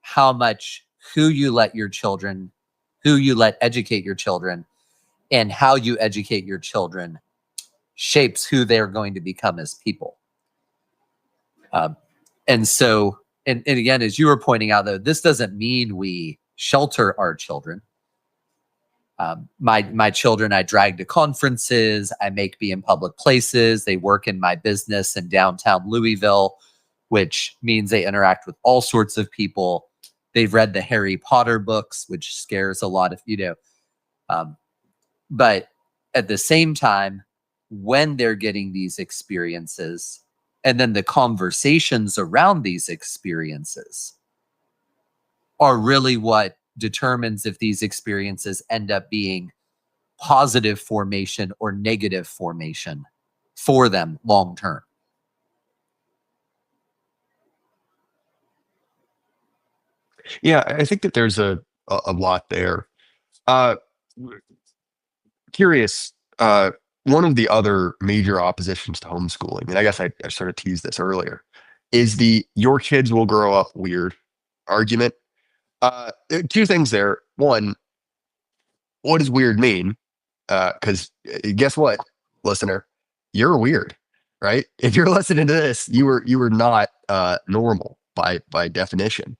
how much who you let educate your children, and how you educate your children shapes who they're going to become as people. And so, and again, as you were pointing out, though, this doesn't mean we shelter our children. My children, I drag to conferences. I make be in public places. They work in my business in downtown Louisville, which means they interact with all sorts of people. They've read the Harry Potter books, which scares a lot of, but at the same time, when they're getting these experiences, and then the conversations around these experiences are really what determines if these experiences end up being positive formation or negative formation for them long term. Yeah, I think that there's a lot there. Uh, Curious, one of the other major oppositions to homeschooling, and I guess I sort of teased this earlier, is the your kids will grow up weird argument. Two things there. One, what does weird mean? Because guess what, listener, you're weird, right? If you're listening to this, you were not normal by definition.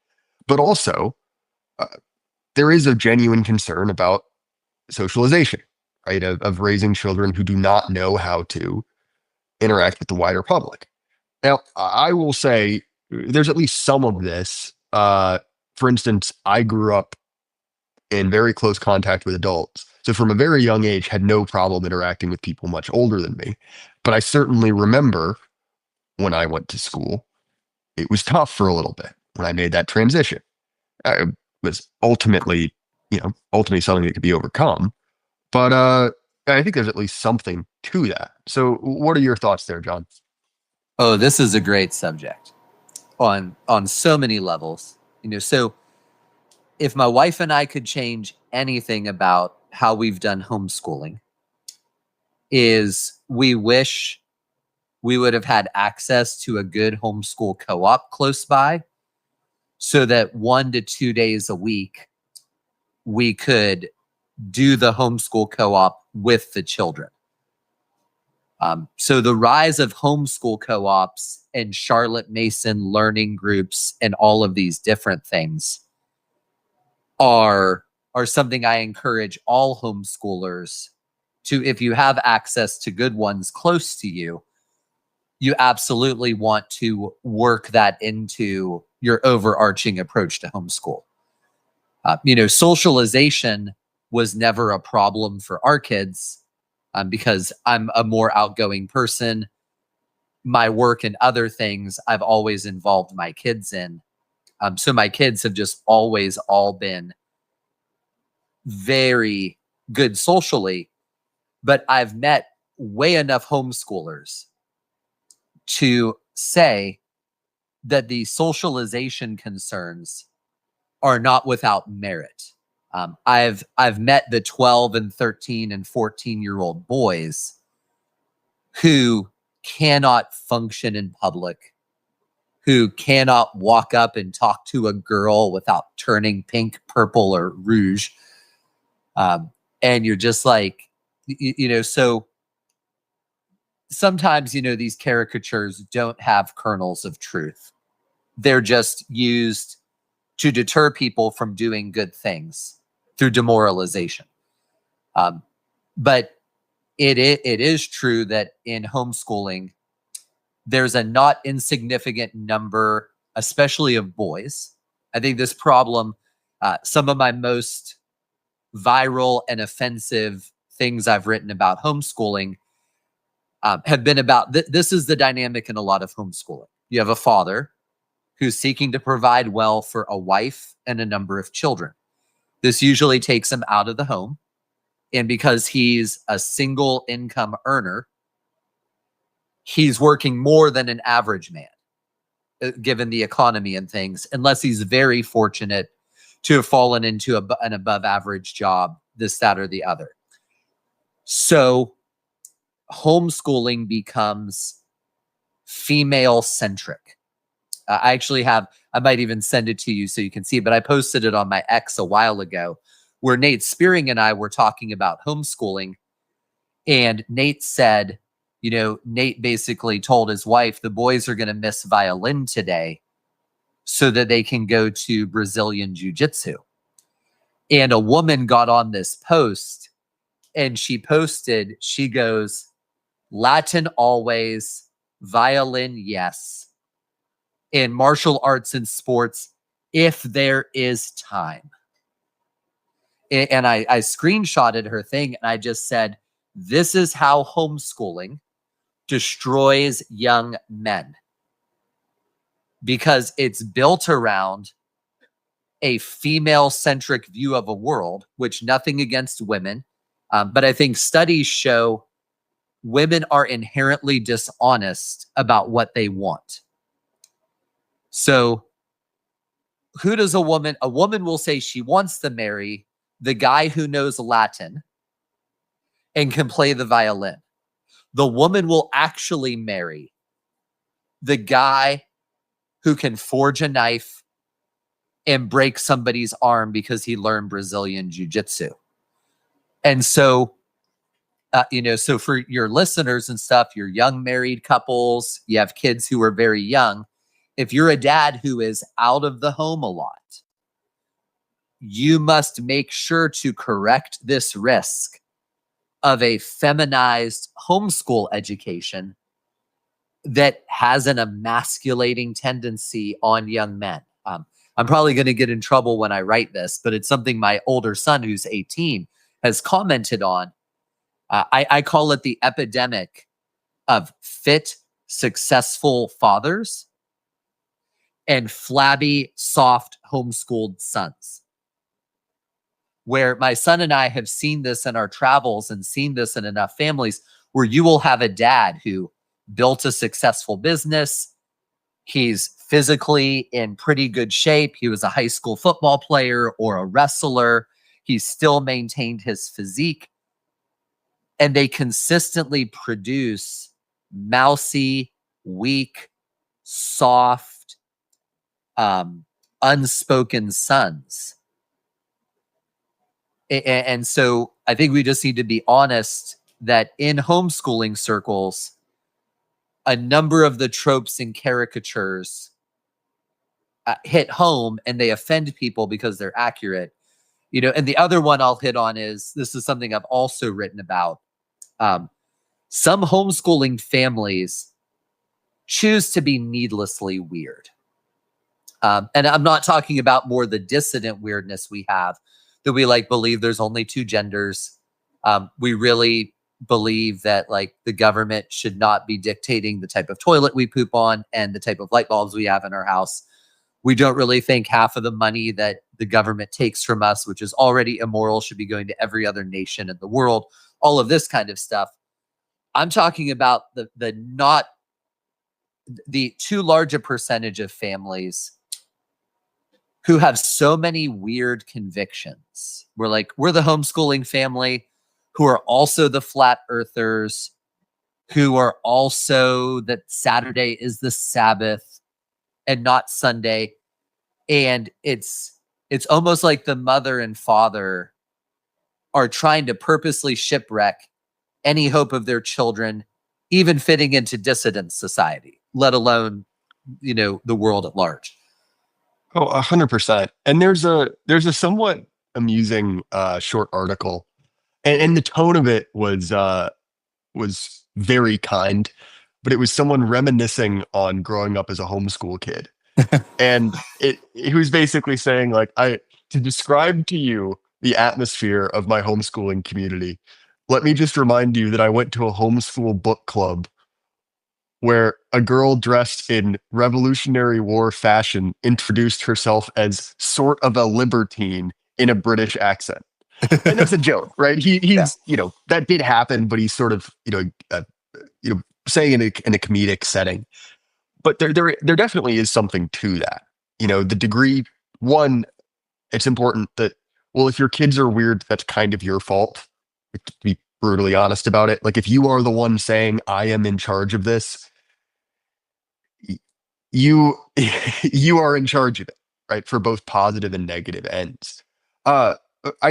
But also, there is a genuine concern about socialization, right? Of raising children who do not know how to interact with the wider public. Now, I will say there's at least some of this. For instance, I grew up in very close contact with adults. So from a very young age, had no problem interacting with people much older than me. But I certainly remember when I went to school, it was tough for a little bit when I made that transition. It was ultimately something that could be overcome. But I think there's at least something to that. So what are your thoughts there, John? Oh, this is a great subject on so many levels. So if my wife and I could change anything about how we've done homeschooling, is we wish we would have had access to a good homeschool co-op close by, so that 1 to 2 days a week we could do the homeschool co-op with the children. So the rise of homeschool co-ops and Charlotte Mason learning groups and all of these different things are are something I encourage all homeschoolers to, if you have access to good ones close to you, you absolutely want to work that into your overarching approach to homeschool. Socialization was never a problem for our kids because I'm a more outgoing person. My work and other things I've always involved my kids in. So my kids have just always all been very good socially, but I've met way enough homeschoolers to say that the socialization concerns are not without merit. I've met the 12 and 13 and 14-year-old boys who cannot function in public, who cannot walk up and talk to a girl without turning pink, purple, or rouge. And you're just like, so sometimes, these caricatures don't have kernels of truth. They're just used to deter people from doing good things through demoralization. But it is true that in homeschooling, there's a not insignificant number, especially of boys. I think this problem, some of my most viral and offensive things I've written about homeschooling have been about, this is the dynamic in a lot of homeschooling. You have a father who's seeking to provide well for a wife and a number of children. This usually takes him out of the home. And because he's a single income earner, he's working more than an average man, given the economy and things, unless he's very fortunate to have fallen into an above average job, this, that, or the other. So homeschooling becomes female centric. I actually have, I might even send it to you so you can see it, but I posted it on my X a while ago where Nate Spearing and I were talking about homeschooling. And Nate said, Nate basically told his wife, the boys are going to miss violin today so that they can go to Brazilian jiu-jitsu. And a woman got on this post and she goes, Latin always, violin yes, and martial arts and sports if there is time. And I screenshotted her thing and I just said, this is how homeschooling destroys young men, because it's built around a female-centric view of a world, which nothing against women, but I think studies show women are inherently dishonest about what they want. So who does a woman will say she wants to marry the guy who knows Latin and can play the violin. The woman will actually marry the guy who can forge a knife and break somebody's arm because he learned Brazilian jiu-jitsu. And so, so for your listeners and stuff, your young married couples, you have kids who are very young. If you're a dad who is out of the home a lot, you must make sure to correct this risk of a feminized homeschool education that has an emasculating tendency on young men. I'm probably going to get in trouble when I write this, but it's something my older son, who's 18, has commented on. I call it the epidemic of fit, successful fathers and flabby, soft, homeschooled sons. Where my son and I have seen this in our travels and seen this in enough families where you will have a dad who built a successful business. He's physically in pretty good shape. He was a high school football player or a wrestler. He still maintained his physique. And they consistently produce mousy, weak, soft, unspoken sons. And so I think we just need to be honest that in homeschooling circles, a number of the tropes and caricatures hit home and they offend people because they're accurate. And the other one I'll hit on is, this is something I've also written about. Some homeschooling families choose to be needlessly weird. And I'm not talking about more the dissident weirdness we have, that we believe there's only two genders. We really believe that the government should not be dictating the type of toilet we poop on and the type of light bulbs we have in our house. We don't really think half of the money that the government takes from us, which is already immoral, should be going to every other nation in the world. All of this kind of stuff. I'm talking about the too large a percentage of families who have so many weird convictions. We're the homeschooling family who are also the flat earthers, who are also that Saturday is the Sabbath and not Sunday. And it's almost like the mother and father are trying to purposely shipwreck any hope of their children even fitting into dissident society, let alone, the world at large. Oh, 100%. And there's a somewhat amusing short article, and the tone of it was very kind, but it was someone reminiscing on growing up as a homeschool kid. And he was basically saying, to describe to you the atmosphere of my homeschooling community, let me just remind you that I went to a homeschool book club where a girl dressed in Revolutionary War fashion introduced herself as sort of a libertine in a British accent. And that's a joke, right? He's that did happen, but he's sort of saying in a comedic setting. But there definitely is something to that. The degree one, it's important that, well, if your kids are weird, that's kind of your fault. To be brutally honest about it, if you are the one saying I am in charge of this, you are in charge of it, right? For both positive and negative ends. I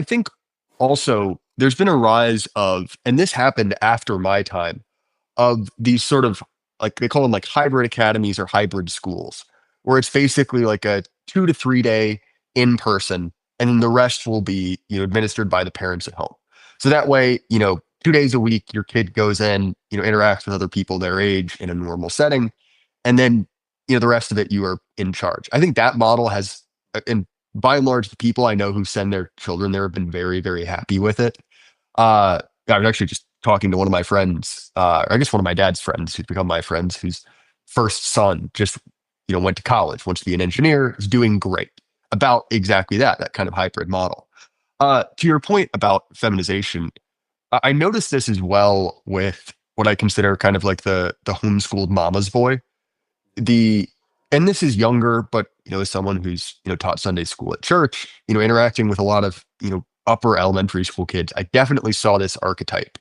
think also there's been a rise of, and this happened after my time, of these sort of they call them hybrid academies or hybrid schools, where it's basically a 2 to 3 day in person, and then the rest will be administered by the parents at home. So that way, 2 days a week, your kid goes in, interacts with other people their age in a normal setting, and then the rest of it, you are in charge. I think that model has, and by and large, the people I know who send their children there have been very, very happy with it. I was actually just talking to one of my friends, or I guess one of my dad's friends who's become my friends, whose first son just, went to college, wants to be an engineer, is doing great, about exactly that kind of hybrid model. To your point about feminization, I noticed this as well with what I consider kind of the homeschooled mama's boy. And this is younger, but as someone who's taught Sunday school at church, interacting with a lot of upper elementary school kids, I definitely saw this archetype.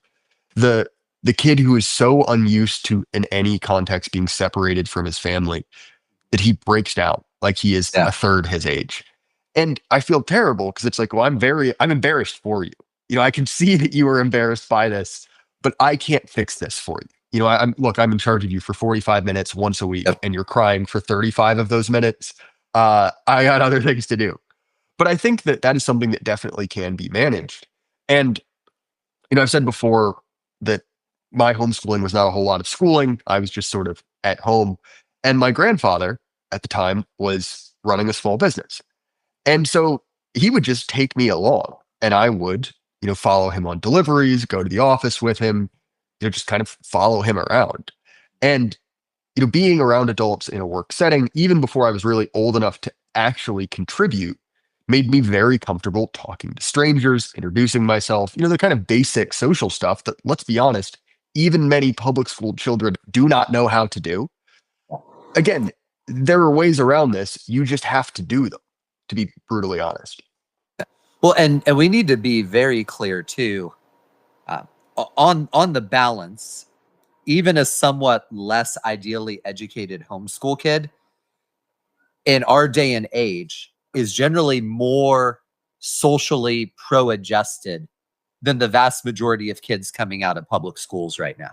The kid who is so unused to in any context being separated from his family that he breaks down like he is a third his age. And I feel terrible because it's well, I'm embarrassed for you. I can see that you are embarrassed by this, but I can't fix this for you. I'm in charge of you for 45 minutes once a week, and you're crying for 35 of those minutes. I got other things to do. But I think that is something that definitely can be managed. And, I've said before that my homeschooling was not a whole lot of schooling. I was just sort of at home. And my grandfather at the time was running a small business. And so he would just take me along, and I would, follow him on deliveries, go to the office with him, just kind of follow him around. And, being around adults in a work setting, even before I was really old enough to actually contribute, made me very comfortable talking to strangers, introducing myself, the kind of basic social stuff that, let's be honest, even many public school children do not know how to do. Again, there are ways around this. You just have to do them, to be brutally honest. Well, and we need to be very clear too, on the balance. Even a somewhat less ideally educated homeschool kid in our day and age is generally more socially pro-adjusted than the vast majority of kids coming out of public schools right now.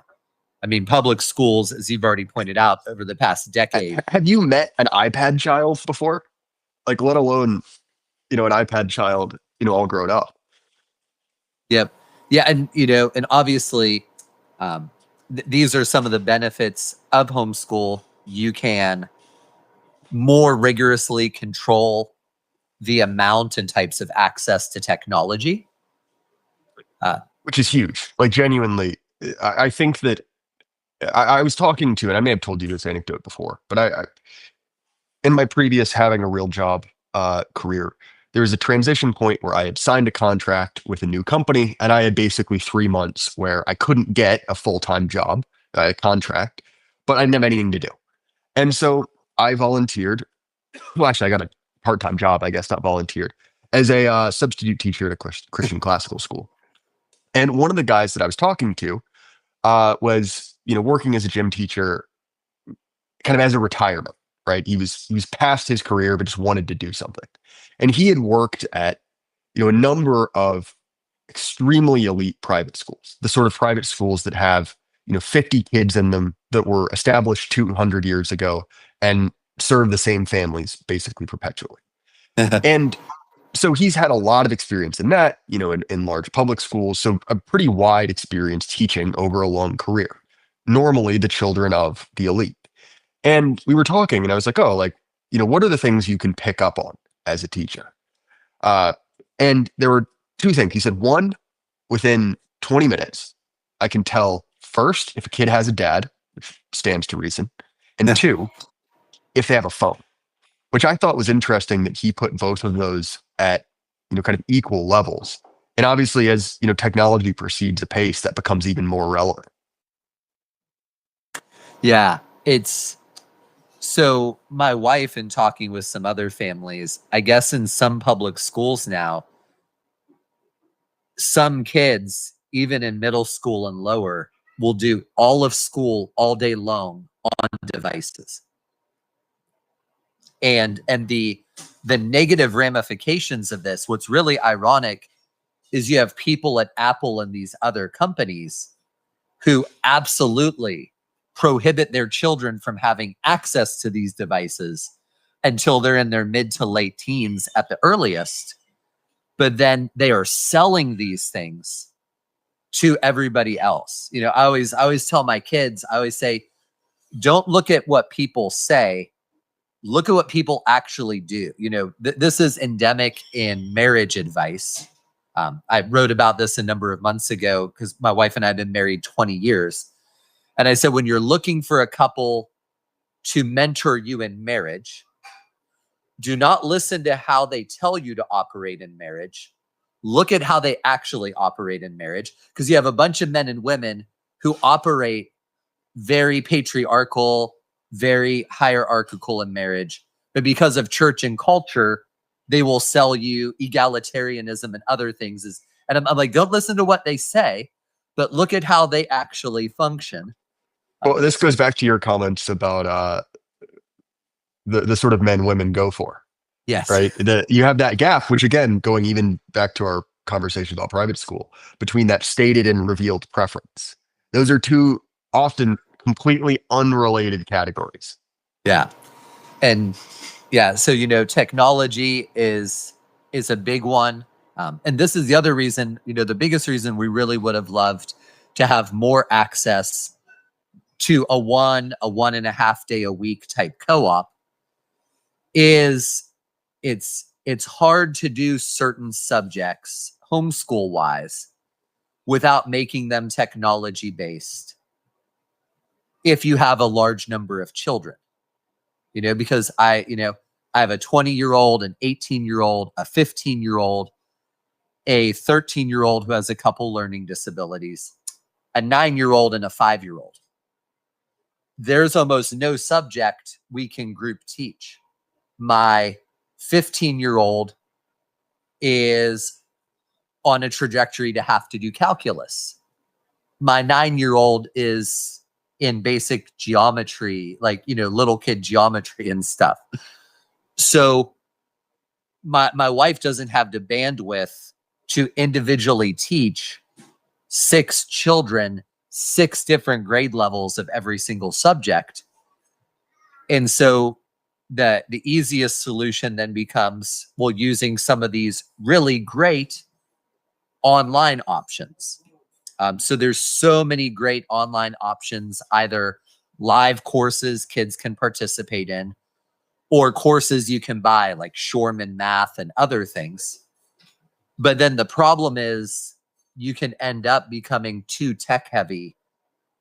I mean, public schools, as you've already pointed out, over the past decade. Have you met an iPad child before? Let alone, an iPad child all grown up. Yep. Yeah. And, and obviously, these are some of the benefits of homeschool. You can more rigorously control the amount and types of access to technology. Which is huge. Like, genuinely, I think that I was talking to, and I may have told you this anecdote before, but I in my previous having a real job career, there was a transition point where I had signed a contract with a new company, and I had basically 3 months where I couldn't get a full-time job, a contract, but I didn't have anything to do. And so I volunteered. Well, actually, I got a part-time job, I guess, not volunteered, as a substitute teacher at a Christian classical school. And one of the guys that I was talking to was, working as a gym teacher, kind of as a retirement, right? He was past his career, but just wanted to do something. And he had worked at, a number of extremely elite private schools, the sort of private schools that have, 50 kids in them that were established 200 years ago and serve the same families basically perpetually. And so he's had a lot of experience in that, in large public schools. So a pretty wide experience teaching over a long career, normally the children of the elite. And we were talking and I was like, oh, what are the things you can pick up on as a teacher? And there were two things. He said, one, within 20 minutes, I can tell first if a kid has a dad, which stands to reason, and two, if they have a phone, which I thought was interesting that he put both of those at, kind of equal levels. And obviously, as, technology proceeds apace, that becomes even more relevant. Yeah, so my wife, in talking with some other families, I guess in some public schools now, some kids, even in middle school and lower, will do all of school all day long on devices. And the negative ramifications of this, what's really ironic is you have people at Apple and these other companies who absolutely prohibit their children from having access to these devices until they're in their mid to late teens at the earliest. But then they are selling these things to everybody else. I always tell my kids, I always say, don't look at what people say, look at what people actually do. This is endemic in marriage advice. I wrote about this a number of months ago because my wife and I have been married 20 years. And I said, when you're looking for a couple to mentor you in marriage, do not listen to how they tell you to operate in marriage. Look at how they actually operate in marriage, because you have a bunch of men and women who operate very patriarchal, very hierarchical in marriage. But because of church and culture, they will sell you egalitarianism and other things. And I'm like, don't listen to what they say, but look at how they actually function. Well, this goes back to your comments about the sort of men women go for. Yes. Right. You have that gap, which again, going even back to our conversation about private school, between that stated and revealed preference. Those are two often completely unrelated categories. Yeah. And yeah, so, technology is a big one. And this is the other reason, the biggest reason we really would have loved to have more access to a 1.5 day a week type co-op is it's hard to do certain subjects homeschool wise without making them technology based if you have a large number of children, because I have a 20-year-old, an 18-year-old, a 15-year-old, a 13-year-old who has a couple learning disabilities, a 9-year-old and a 5-year-old. There's almost no subject we can group teach. My 15-year-old is on a trajectory to have to do calculus. My 9-year-old is in basic geometry, little kid geometry and stuff. So my wife doesn't have the bandwidth to individually teach 6 children, 6 different grade levels of every single subject. And so the easiest solution then becomes, well, using some of these really great online options. So there's so many great online options, either live courses kids can participate in, or courses you can buy like Shoreman Math and other things. But then the problem is you can end up becoming too tech heavy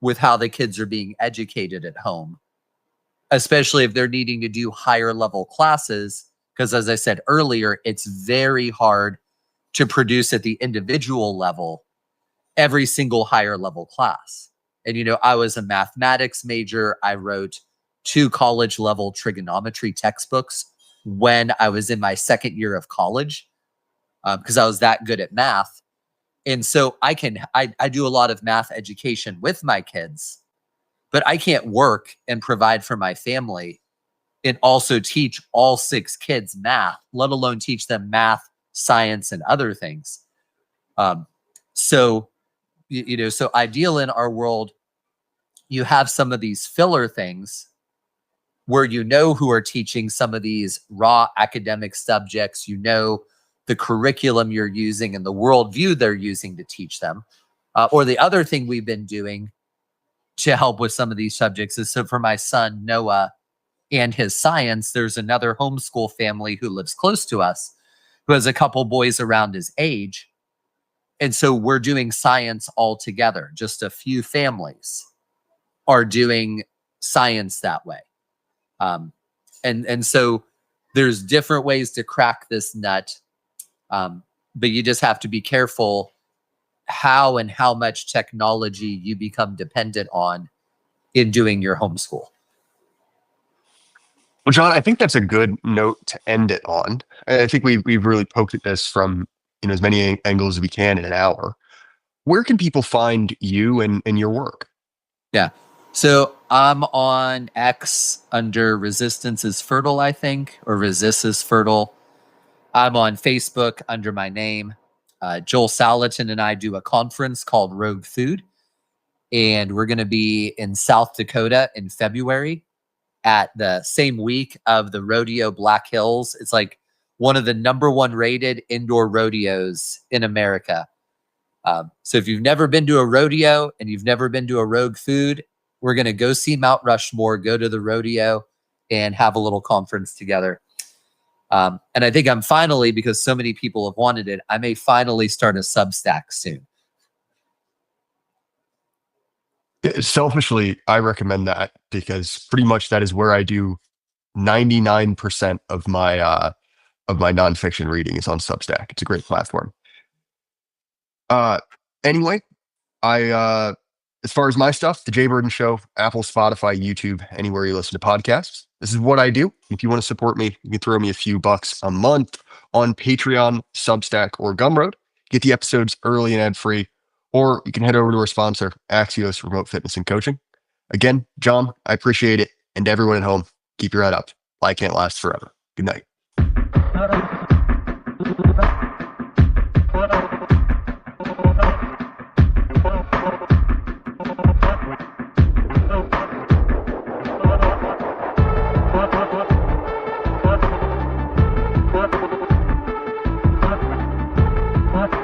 with how the kids are being educated at home, especially if they're needing to do higher level classes. Because as I said earlier, it's very hard to produce at the individual level every single higher level class. And, you know, I was a mathematics major. I wrote 2 college level trigonometry textbooks when I was in my second year of college, because I was that good at math. And so I do a lot of math education with my kids, but I can't work and provide for my family and also teach all 6 kids math, let alone teach them math, science, and other things. So ideal in our world, you have some of these filler things where you know who are teaching some of these raw academic subjects, you know the curriculum you're using and the worldview they're using to teach them. Or the other thing we've been doing to help with some of these subjects is, so for my son, Noah, and his science, there's another homeschool family who lives close to us who has a couple boys around his age. And so we're doing science all together. Just a few families are doing science that way. And so there's different ways to crack this nut. But you just have to be careful how and how much technology you become dependent on in doing your homeschool. Well, John, I think that's a good note to end it on. I think we've really poked at this from, you know, as many angles as we can in an hour. Where can people find you and your work? Yeah. So I'm on X under Resistance is Fertile, I think, or Resist is Fertile. I'm on Facebook under my name. Joel Salatin and I do a conference called Rogue Food. And we're going to be in South Dakota in February at the same week of the rodeo Black Hills. It's like one of the #1 rated indoor rodeos in America. So if you've never been to a rodeo and you've never been to a Rogue Food, we're going to go see Mount Rushmore, go to the rodeo, and have a little conference together. And I think I'm finally, because so many people have wanted it, I may finally start a Substack soon. Selfishly, I recommend that because pretty much that is where I do 99% of my nonfiction reading is on Substack. It's a great platform. Anyway, as far as my stuff, the Jay Burden Show, Apple, Spotify, YouTube, anywhere you listen to podcasts. This is what I do. If you want to support me, you can throw me a few bucks a month on Patreon, Substack, or Gumroad. Get the episodes early and ad-free, or you can head over to our sponsor, Axios Remote Fitness and Coaching. Again, John, I appreciate it. And to everyone at home, keep your head up. Life can't last forever. Good night. What?